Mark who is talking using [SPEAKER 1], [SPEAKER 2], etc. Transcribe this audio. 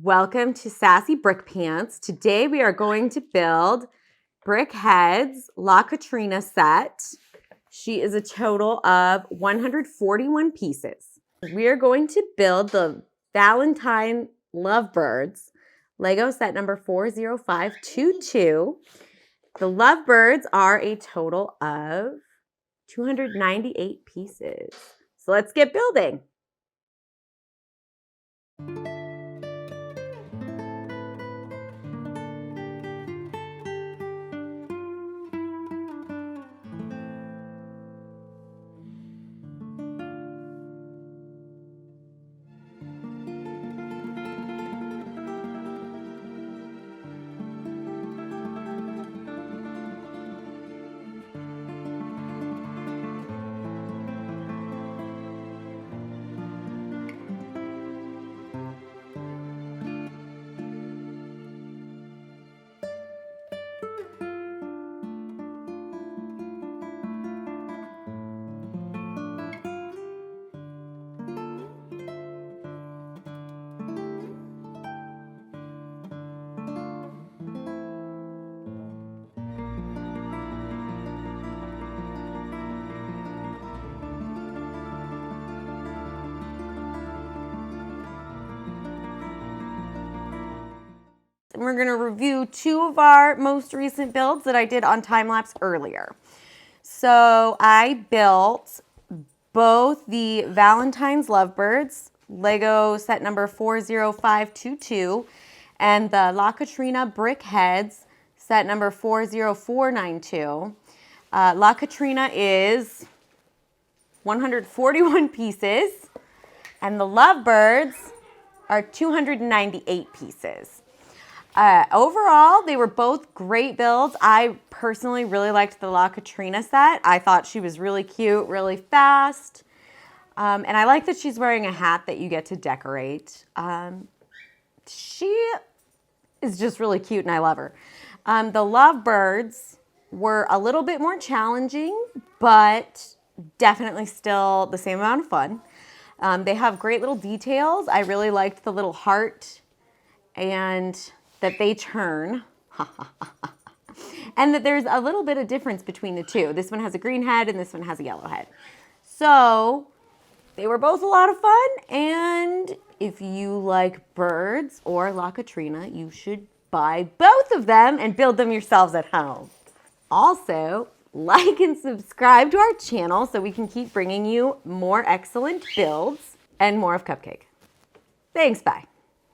[SPEAKER 1] Welcome to Sassy Brick Pants. Today we are going to build Brick Head's La Catrina set. She is a total of 141 pieces. We are going to build the Valentine Lovebirds Lego set number 40522. The Lovebirds are a total of 298 pieces. So let's get building. And we're going to review two of our most recent builds that I did on time-lapse earlier. So I built both the Valentine's Lovebirds, Lego set number 40522, and the La Catrina Brick Heads, set number 40492. La Catrina is 141 pieces, and the Lovebirds are 298 pieces. Overall, they were both great builds. I personally really liked the La Catrina set. I thought she was really cute, really fast. And I like that she's wearing a hat that you get to decorate. She is just really cute and I love her. The Lovebirds were a little bit more challenging, but definitely still the same amount of fun. They have great little details. I really liked the little heart and that they turn, and that there's a little bit of difference between the two. This one has a green head and this one has a yellow head. So they were both a lot of fun, and if you like birds or La Catrina, you should buy both of them and build them yourselves at home. Also, like and subscribe to our channel so we can keep bringing you more excellent builds and more of Cupcake. Thanks, bye.